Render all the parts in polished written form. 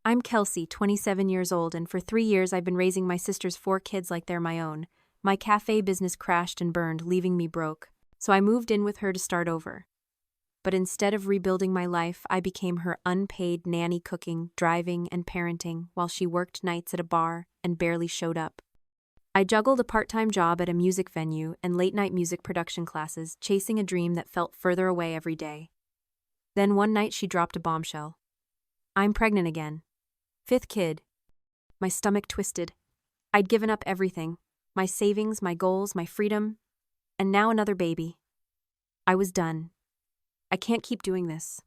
I'm Kelsey, 27 years old, and for 3 years I've been raising my sister's 4 kids like they're my own. My cafe business crashed and burned, leaving me broke. So I moved in with her to start over. But instead of rebuilding my life, I became her unpaid nanny, cooking, driving, and parenting while she worked nights at a bar and barely showed up. I juggled a part-time job at a music venue and late-night music production classes, chasing a dream that felt further away every day. Then one night she dropped a bombshell. I'm pregnant again. 5th kid. My stomach twisted. I'd given up everything. My savings, my goals, my freedom. And now another baby. I was done. I can't keep doing this.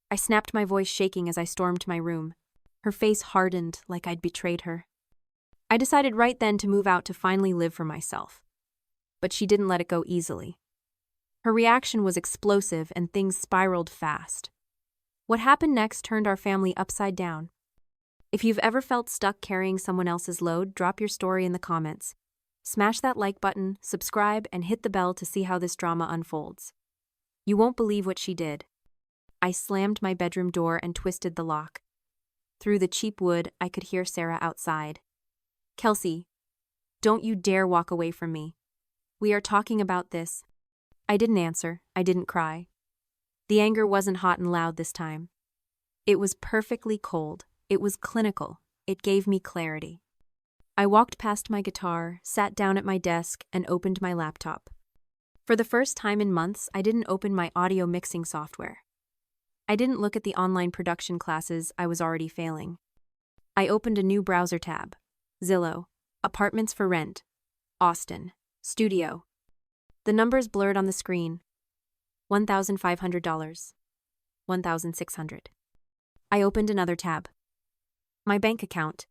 I snapped, my voice shaking as I stormed my room. Her face hardened like I'd betrayed her. I decided right then to move out to finally live for myself. But she didn't let it go easily. Her reaction was explosive and things spiraled fast. What happened next turned our family upside down. If you've ever felt stuck carrying someone else's load, drop your story in the comments. Smash that like button, subscribe, and hit the bell to see how this drama unfolds. You won't believe what she did. I slammed my bedroom door and twisted the lock. Through the cheap wood, I could hear Sarah outside. Kelsey, don't you dare walk away from me. We are talking about this. I didn't answer. I didn't cry. The anger wasn't hot and loud this time. It was perfectly cold. It was clinical. It gave me clarity. I walked past my guitar, sat down at my desk, and opened my laptop. For the first time in months, I didn't open my audio mixing software. I didn't look at the online production classes I was already failing. I opened a new browser tab. Zillow, apartments for rent, Austin, studio. The numbers blurred on the screen. $1,500. $1,600. I opened another tab. My bank account.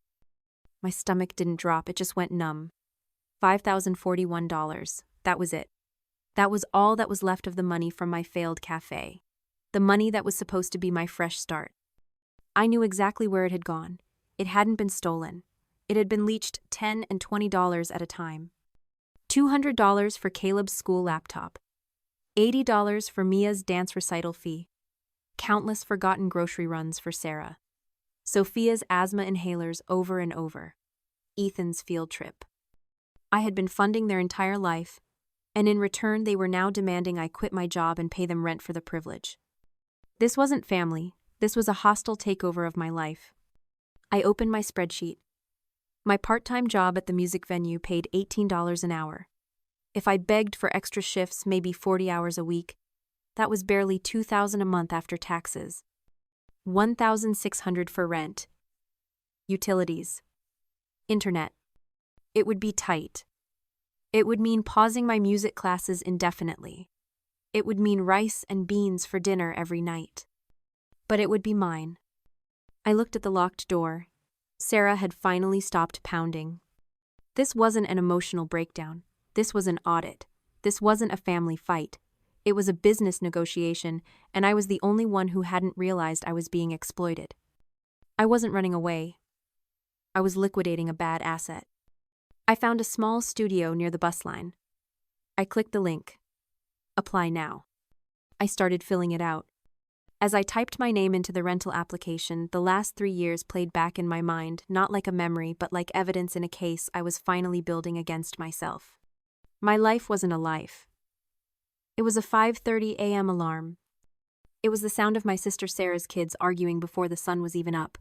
My stomach didn't drop, it just went numb. $5,041. That was it. That was all that was left of the money from my failed cafe. The money that was supposed to be my fresh start. I knew exactly where it had gone. It hadn't been stolen. It had been leached $10 and $20 at a time. $200 for Caleb's school laptop. $80 for Mia's dance recital fee. Countless forgotten grocery runs for Sarah. Sophia's asthma inhalers over and over. Ethan's field trip. I had been funding their entire life, and in return they were now demanding I quit my job and pay them rent for the privilege. This wasn't family. This was a hostile takeover of my life. I opened my spreadsheet. My part-time job at the music venue paid $18 an hour. If I begged for extra shifts, maybe 40 hours a week, that was barely $2,000 a month after taxes. $1,600 for rent. Utilities. Internet. It would be tight. It would mean pausing my music classes indefinitely. It would mean rice and beans for dinner every night. But it would be mine. I looked at the locked door. Sarah had finally stopped pounding. This wasn't an emotional breakdown. This was an audit. This wasn't a family fight. It was a business negotiation, and I was the only one who hadn't realized I was being exploited. I wasn't running away. I was liquidating a bad asset. I found a small studio near the bus line. I clicked the link. Apply now. I started filling it out. As I typed my name into the rental application, the last 3 years played back in my mind, not like a memory, but like evidence in a case I was finally building against myself. My life wasn't a life. It was a 5:30 a.m. alarm. It was the sound of my sister Sarah's kids arguing before the sun was even up.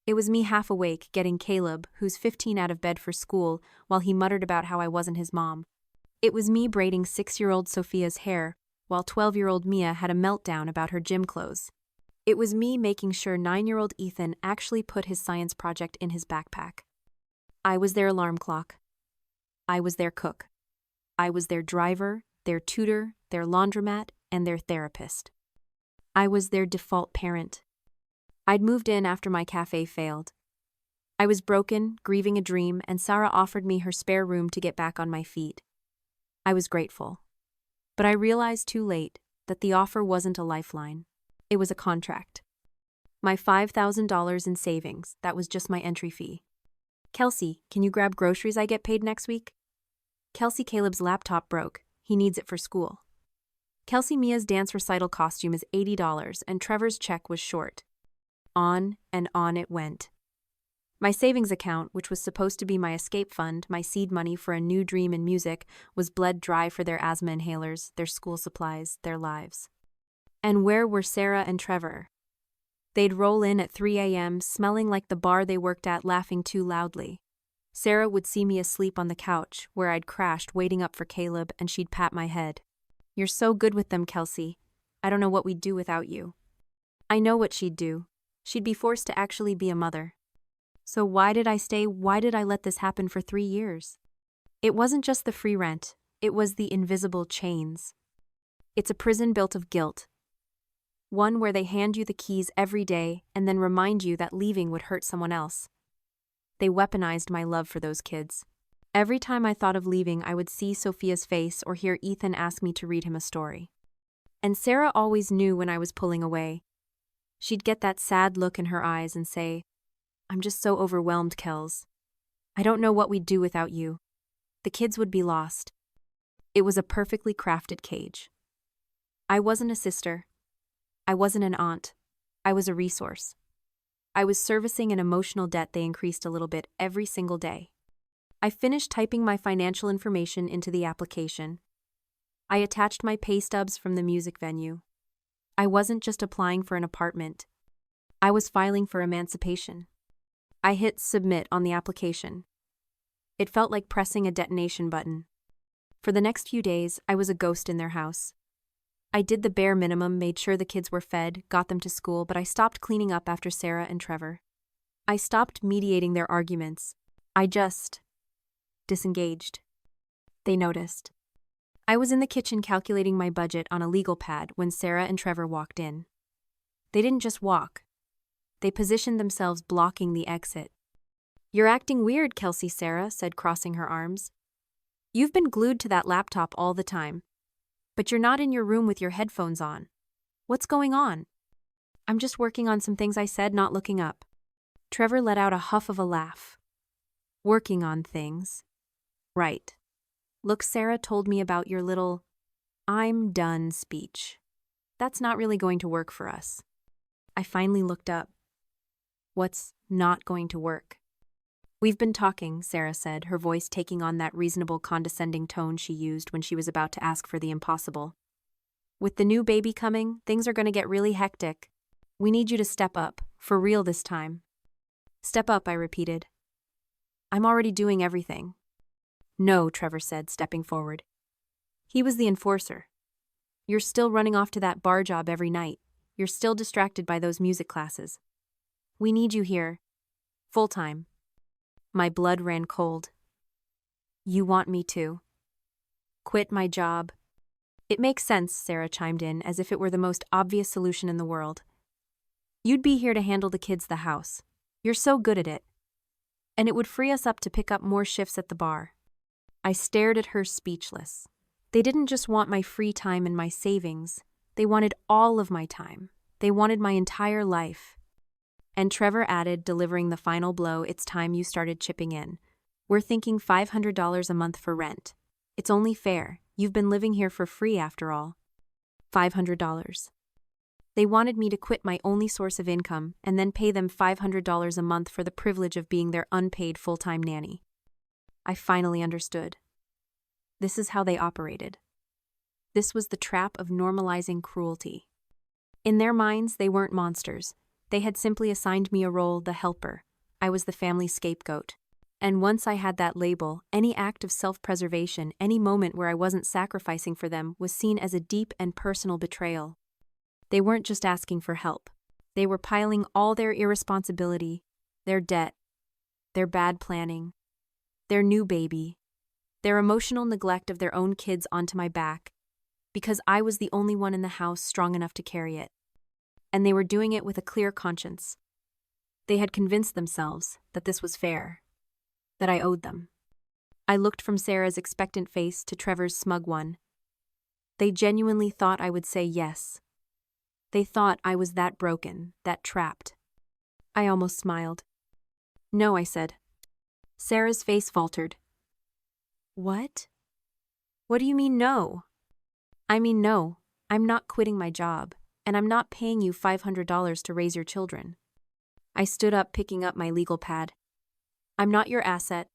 It was me half awake, getting Caleb, who's 15, out of bed for school, while he muttered about how I wasn't his mom. It was me braiding 6-year-old Sophia's hair, while 12-year-old Mia had a meltdown about her gym clothes. It was me making sure 9-year-old Ethan actually put his science project in his backpack. I was their alarm clock. I was their cook. I was their driver, their tutor, their laundromat, and their therapist. I was their default parent. I'd moved in after my cafe failed. I was broken, grieving a dream, and Sarah offered me her spare room to get back on my feet. I was grateful. But I realized too late that the offer wasn't a lifeline. It was a contract. My $5,000 in savings, that was just my entry fee. Kelsey, can you grab groceries? I get paid next week? Kelsey, Caleb's laptop broke. He needs it for school. Kelsey, Mia's dance recital costume is $80, and Trevor's check was short. On and on it went. My savings account, which was supposed to be my escape fund, my seed money for a new dream in music, was bled dry for their asthma inhalers, their school supplies, their lives. And where were Sarah and Trevor? They'd roll in at 3 a.m., smelling like the bar they worked at, laughing too loudly. Sarah would see me asleep on the couch, where I'd crashed, waiting up for Caleb, and she'd pat my head. "You're so good with them, Kelsey. I don't know what we'd do without you." I know what she'd do. She'd be forced to actually be a mother. So why did I stay? Why did I let this happen for 3 years? It wasn't just the free rent, it was the invisible chains. It's a prison built of guilt. One where they hand you the keys every day and then remind you that leaving would hurt someone else. They weaponized my love for those kids. Every time I thought of leaving, I would see Sophia's face or hear Ethan ask me to read him a story. And Sarah always knew when I was pulling away. She'd get that sad look in her eyes and say, "I'm just so overwhelmed, Kels. I don't know what we'd do without you. The kids would be lost." It was a perfectly crafted cage. I wasn't a sister. I wasn't an aunt. I was a resource. I was servicing an emotional debt they increased a little bit every single day. I finished typing my financial information into the application. I attached my pay stubs from the music venue. I wasn't just applying for an apartment. I was filing for emancipation. I hit submit on the application. It felt like pressing a detonation button. For the next few days, I was a ghost in their house. I did the bare minimum, made sure the kids were fed, got them to school, but I stopped cleaning up after Sarah and Trevor. I stopped mediating their arguments. I just disengaged. They noticed. I was in the kitchen calculating my budget on a legal pad when Sarah and Trevor walked in. They didn't just walk. They positioned themselves blocking the exit. "You're acting weird, Kelsey," Sarah said, crossing her arms. "You've been glued to that laptop all the time. But you're not in your room with your headphones on. What's going on?" "I'm just working on some things," I said, not looking up. Trevor let out a huff of a laugh. "Working on things. Right. Look, Sarah told me about your little 'I'm done' speech. That's not really going to work for us." I finally looked up. "What's not going to work?" "We've been talking," Sarah said, her voice taking on that reasonable, condescending tone she used when she was about to ask for the impossible. "With the new baby coming, things are going to get really hectic. We need you to step up, for real this time." "Step up," I repeated. "I'm already doing everything." "No," Trevor said, stepping forward. He was the enforcer. "You're still running off to that bar job every night. You're still distracted by those music classes. We need you here. Full-time." My blood ran cold. "You want me to quit my job?" "It makes sense," Sarah chimed in, as if it were the most obvious solution in the world. "You'd be here to handle the kids, the house. You're so good at it. And it would free us up to pick up more shifts at the bar." I stared at her, speechless. They didn't just want my free time and my savings. They wanted all of my time. They wanted my entire life. And Trevor added, delivering the final blow, "It's time you started chipping in. We're thinking $500 a month for rent. It's only fair. You've been living here for free after all." $500. They wanted me to quit my only source of income and then pay them $500 a month for the privilege of being their unpaid full-time nanny. I finally understood. This is how they operated. This was the trap of normalizing cruelty. In their minds, they weren't monsters. They had simply assigned me a role, the helper. I was the family scapegoat. And once I had that label, any act of self-preservation, any moment where I wasn't sacrificing for them, was seen as a deep and personal betrayal. They weren't just asking for help. They were piling all their irresponsibility, their debt, their bad planning, their new baby, their emotional neglect of their own kids onto my back, because I was the only one in the house strong enough to carry it. And they were doing it with a clear conscience. They had convinced themselves that this was fair, that I owed them. I looked from Sarah's expectant face to Trevor's smug one. They genuinely thought I would say yes. They thought I was that broken, that trapped. I almost smiled. "No," I said. Sarah's face faltered. "What? What do you mean no?" "I mean no, I'm not quitting my job. And I'm not paying you $500 to raise your children. I stood up, picking up my legal pad. I'm not your asset.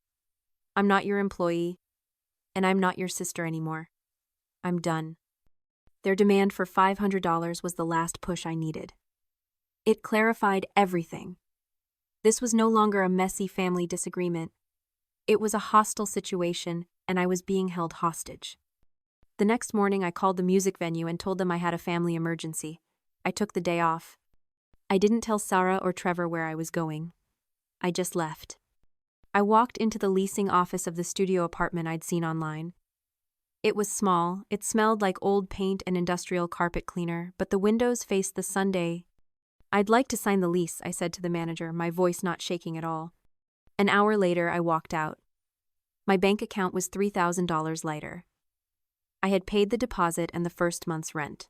I'm not your employee. And I'm not your sister anymore. I'm done. Their demand for $500 was the last push I needed. It clarified everything. This was no longer a messy family disagreement. It was a hostile situation, and I was being held hostage. The next morning, I called the music venue and told them I had a family emergency. I took the day off. I didn't tell Sarah or Trevor where I was going. I just left. I walked into the leasing office of the studio apartment I'd seen online. It was small, it smelled like old paint and industrial carpet cleaner, but the windows faced the Sunday. I'd like to sign the lease, I said to the manager, my voice not shaking at all. An hour later, I walked out. My bank account was $3,000 lighter. I had paid the deposit and the first month's rent.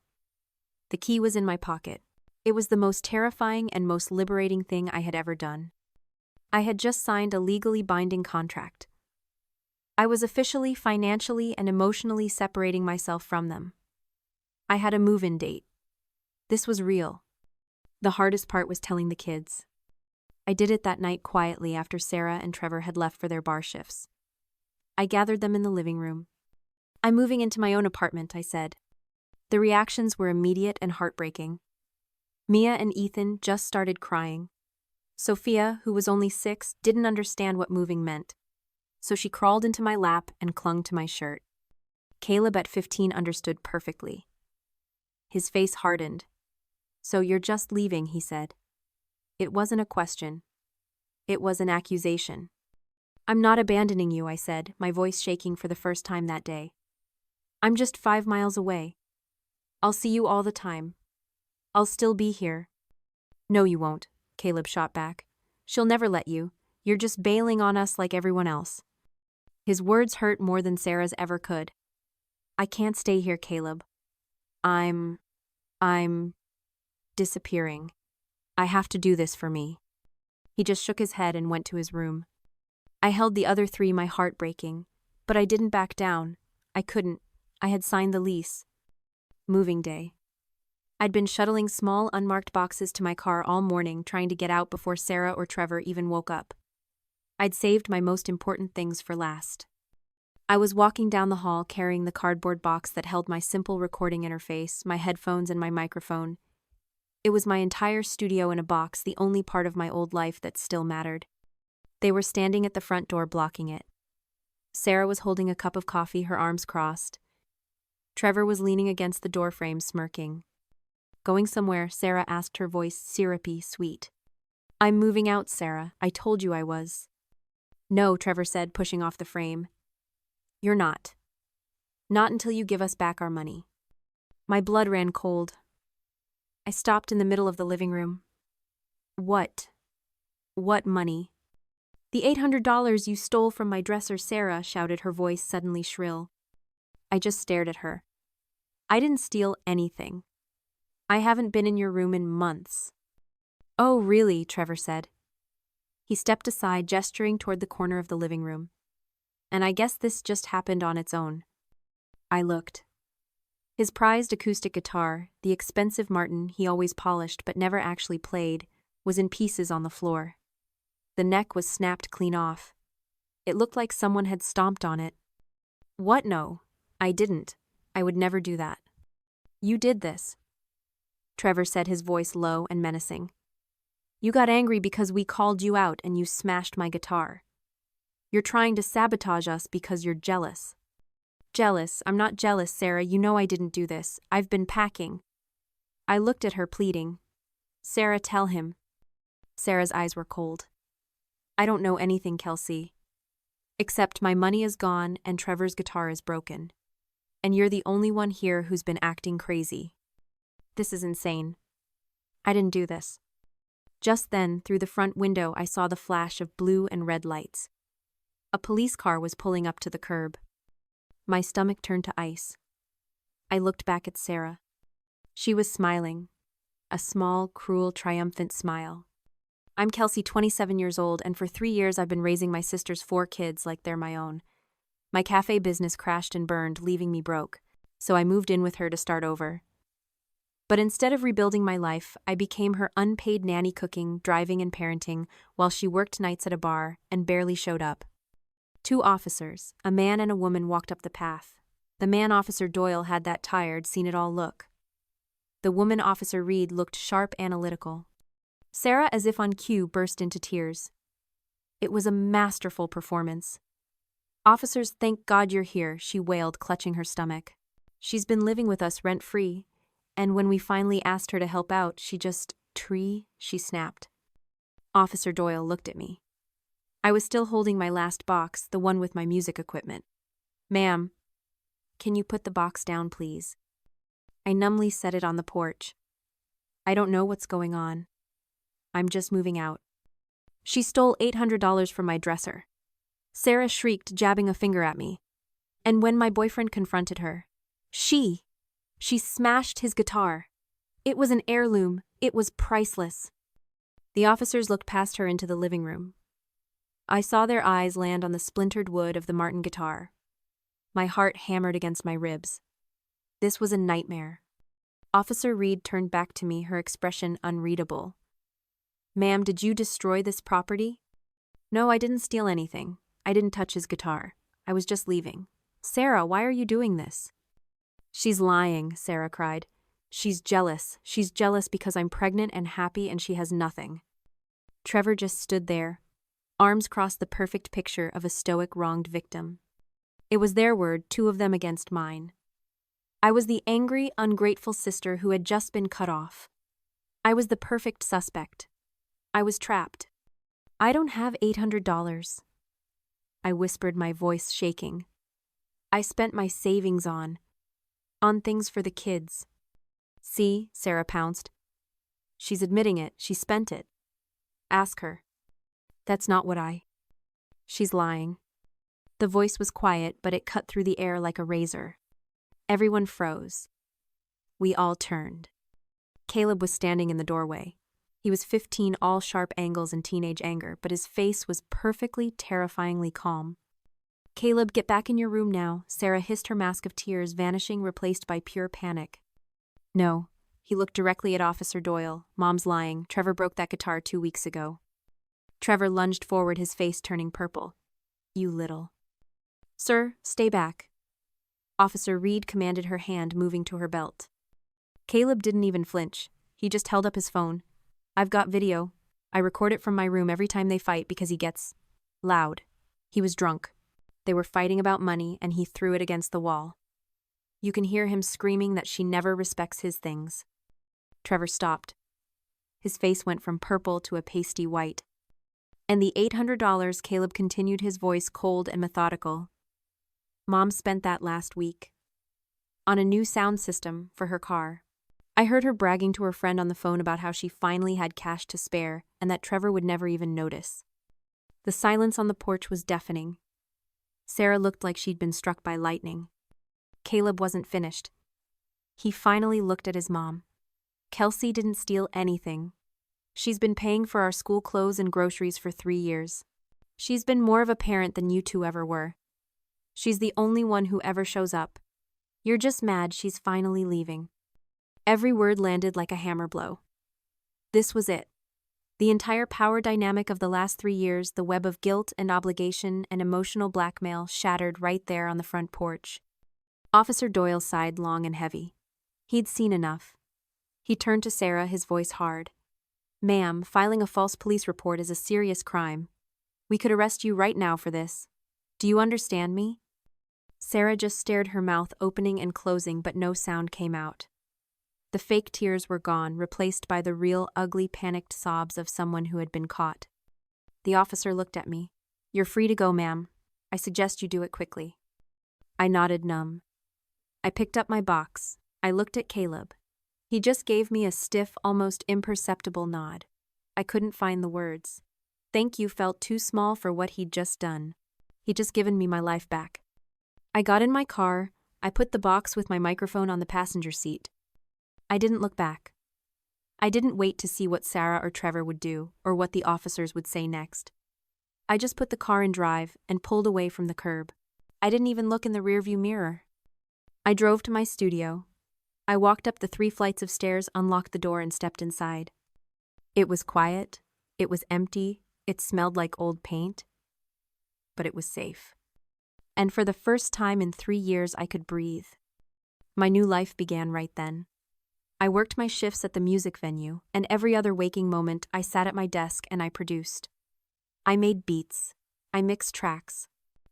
The key was in my pocket. It was the most terrifying and most liberating thing I had ever done. I had just signed a legally binding contract. I was officially, financially, and emotionally separating myself from them. I had a move-in date. This was real. The hardest part was telling the kids. I did it that night quietly after Sarah and Trevor had left for their bar shifts. I gathered them in the living room. I'm moving into my own apartment, I said. The reactions were immediate and heartbreaking. Mia and Ethan just started crying. Sophia, who was only 6, didn't understand what moving meant, so she crawled into my lap and clung to my shirt. Caleb at 15 understood perfectly. His face hardened. So you're just leaving, he said. It wasn't a question. It was an accusation. I'm not abandoning you, I said, my voice shaking for the first time that day. I'm just 5 miles away. I'll see you all the time. I'll still be here. No, you won't, Caleb shot back. She'll never let you. You're just bailing on us like everyone else. His words hurt more than Sarah's ever could. I can't stay here, Caleb. I'm disappearing. I have to do this for me. He just shook his head and went to his room. I held the other 3, my heart breaking, but I didn't back down. I couldn't. I had signed the lease. Moving day. I'd been shuttling small, unmarked boxes to my car all morning, trying to get out before Sarah or Trevor even woke up. I'd saved my most important things for last. I was walking down the hall carrying the cardboard box that held my simple recording interface, my headphones, and my microphone. It was my entire studio in a box, the only part of my old life that still mattered. They were standing at the front door blocking it. Sarah was holding a cup of coffee, her arms crossed. Trevor was leaning against the doorframe, smirking. Going somewhere, Sarah asked, her voice syrupy, sweet. I'm moving out, Sarah. I told you I was. No, Trevor said, pushing off the frame. You're not. Not until you give us back our money. My blood ran cold. I stopped in the middle of the living room. What? What money? The $800 you stole from my dresser, Sarah, shouted, her voice suddenly shrill. I just stared at her. I didn't steal anything. I haven't been in your room in months. Oh, really? Trevor said. He stepped aside, gesturing toward the corner of the living room. And I guess this just happened on its own. I looked. His prized acoustic guitar, the expensive Martin he always polished but never actually played, was in pieces on the floor. The neck was snapped clean off. It looked like someone had stomped on it. What? No, I didn't. I would never do that. You did this. Trevor said, his voice low and menacing. You got angry because we called you out and you smashed my guitar. You're trying to sabotage us because you're jealous. Jealous? I'm not jealous, Sarah. You know I didn't do this. I've been packing. I looked at her, pleading. Sarah, tell him. Sarah's eyes were cold. I don't know anything, Kelsey. Except my money is gone and Trevor's guitar is broken. And you're the only one here who's been acting crazy. This is insane. I didn't do this. Just then, through the front window, I saw the flash of blue and red lights. A police car was pulling up to the curb. My stomach turned to ice. I looked back at Sarah. She was smiling. A small, cruel, triumphant smile. I'm Kelsey, 27 years old, and for 3 years I've been raising my sister's 4 kids like they're my own. My cafe business crashed and burned, leaving me broke, so I moved in with her to start over. But instead of rebuilding my life, I became her unpaid nanny, cooking, driving, and parenting while she worked nights at a bar and barely showed up. 2 officers, a man and a woman, walked up the path. The man, Officer Doyle, had that tired, seen-it-all look. The woman, Officer Reed, looked sharp, analytical. Sarah, as if on cue, burst into tears. It was a masterful performance. "Officers, thank God you're here," she wailed, clutching her stomach. "She's been living with us rent-free, and when we finally asked her to help out, she just, she snapped." Officer Doyle looked at me. I was still holding my last box, the one with my music equipment. "Ma'am, can you put the box down, please?" I numbly set it on the porch. "I don't know what's going on. I'm just moving out." "She stole $800 from my dresser," Sarah shrieked, jabbing a finger at me. And when my boyfriend confronted her, she smashed his guitar. It was an heirloom. It was priceless. The officers looked past her into the living room. I saw their eyes land on the splintered wood of the Martin guitar. My heart hammered against my ribs. This was a nightmare. Officer Reed turned back to me, her expression unreadable. "Ma'am, did you destroy this property?" "No, I didn't steal anything. I didn't touch his guitar. I was just leaving." "Sarah, why are you doing this?" "She's lying," Sarah cried. "She's jealous. She's jealous because I'm pregnant and happy and she has nothing." Trevor just stood there, arms crossed, the perfect picture of a stoic wronged victim. It was their word, 2 of them against mine. I was the angry, ungrateful sister who had just been cut off. I was the perfect suspect. I was trapped. "I don't have $800. I whispered, my voice shaking. "I spent my savings on things for the kids." "See," Sarah pounced. "She's admitting it. She spent it. Ask her." "That's not what She's lying." The voice was quiet, but it cut through the air like a razor. Everyone froze. We all turned. Caleb was standing in the doorway. He was 15, all sharp angles and teenage anger, but his face was perfectly, terrifyingly calm. "Caleb, get back in your room now," Sarah hissed, her mask of tears vanishing, replaced by pure panic. "No." He looked directly at Officer Doyle. "Mom's lying. Trevor broke that guitar 2 weeks ago." Trevor lunged forward, his face turning purple. "You little..." "Sir, stay back." Officer Reed commanded, her hand moving to her belt. Caleb didn't even flinch. He just held up his phone. "I've got video. I record it from my room every time they fight because he gets loud. He was drunk. They were fighting about money and he threw it against the wall. You can hear him screaming that she never respects his things." Trevor stopped. His face went from purple to a pasty white. "And the $800, Caleb continued, his voice cold and methodical. "Mom spent that last week. On a new sound system for her car. I heard her bragging to her friend on the phone about how she finally had cash to spare and that Trevor would never even notice." The silence on the porch was deafening. Sarah looked like she'd been struck by lightning. Caleb wasn't finished. He finally looked at his mom. "Kelsey didn't steal anything. She's been paying for our school clothes and groceries for 3 years. She's been more of a parent than you 2 ever were. She's the only one who ever shows up. You're just mad she's finally leaving." Every word landed like a hammer blow. This was it. The entire power dynamic of the last 3 years, the web of guilt and obligation and emotional blackmail, shattered right there on the front porch. Officer Doyle sighed long and heavy. He'd seen enough. He turned to Sarah, his voice hard. "Ma'am, filing a false police report is a serious crime. We could arrest you right now for this. Do you understand me?" Sarah just stared, her mouth opening and closing, but no sound came out. The fake tears were gone, replaced by the real, ugly, panicked sobs of someone who had been caught. The officer looked at me. "You're free to go, ma'am. I suggest you do it quickly." I nodded, numb. I picked up my box. I looked at Caleb. He just gave me a stiff, almost imperceptible nod. I couldn't find the words. Thank you felt too small for what he'd just done. He'd just given me my life back. I got in my car. I put the box with my microphone on the passenger seat. I didn't look back. I didn't wait to see what Sarah or Trevor would do, or what the officers would say next. I just put the car in drive and pulled away from the curb. I didn't even look in the rearview mirror. I drove to my studio. I walked up the 3 flights of stairs, unlocked the door, and stepped inside. It was quiet, it was empty, it smelled like old paint, but it was safe. And for the first time in 3 years, I could breathe. My new life began right then. I worked my shifts at the music venue, and every other waking moment, I sat at my desk and I produced. I made beats. I mixed tracks.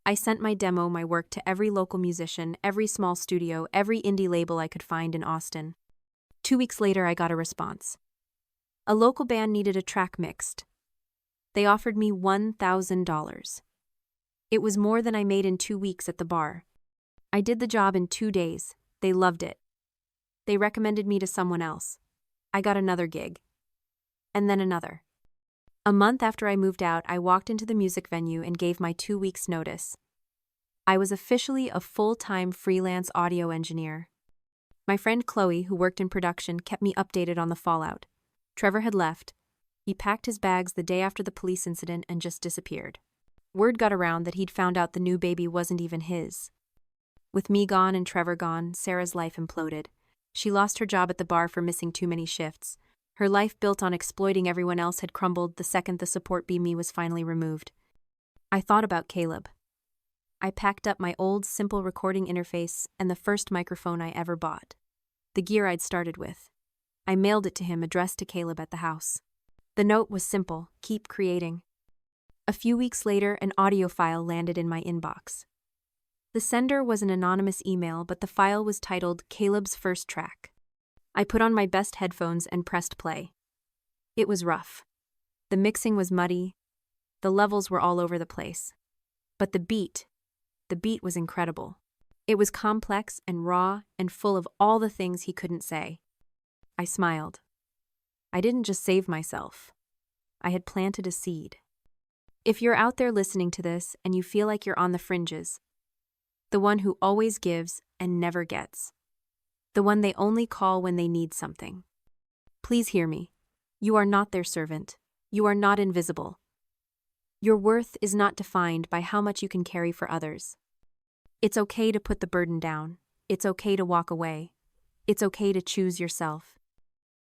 I sent my demo, my work, to every local musician, every small studio, every indie label I could find in Austin. 2 weeks later, I got a response. A local band needed a track mixed. They offered me $1,000. It was more than I made in 2 weeks at the bar. I did the job in 2 days. They loved it. They recommended me to someone else. I got another gig. And then another. A month after I moved out, I walked into the music venue and gave my 2 weeks' notice. I was officially a full-time freelance audio engineer. My friend Chloe, who worked in production, kept me updated on the fallout. Trevor had left. He packed his bags the day after the police incident and just disappeared. Word got around that he'd found out the new baby wasn't even his. With me gone and Trevor gone, Sarah's life imploded. She lost her job at the bar for missing too many shifts. Her life built on exploiting everyone else had crumbled the second the support beam was finally removed. I thought about Caleb. I packed up my old, simple recording interface and the first microphone I ever bought. The gear I'd started with. I mailed it to him, addressed to Caleb at the house. The note was simple: keep creating. A few weeks later, an audio file landed in my inbox. The sender was an anonymous email, but the file was titled Caleb's First Track. I put on my best headphones and pressed play. It was rough. The mixing was muddy. The levels were all over the place. But the beat was incredible. It was complex and raw and full of all the things he couldn't say. I smiled. I didn't just save myself. I had planted a seed. If you're out there listening to this and you feel like you're on the fringes, the one who always gives and never gets, the one they only call when they need something, please hear me. You are not their servant. You are not invisible. Your worth is not defined by how much you can carry for others. It's okay to put the burden down. It's okay to walk away. It's okay to choose yourself.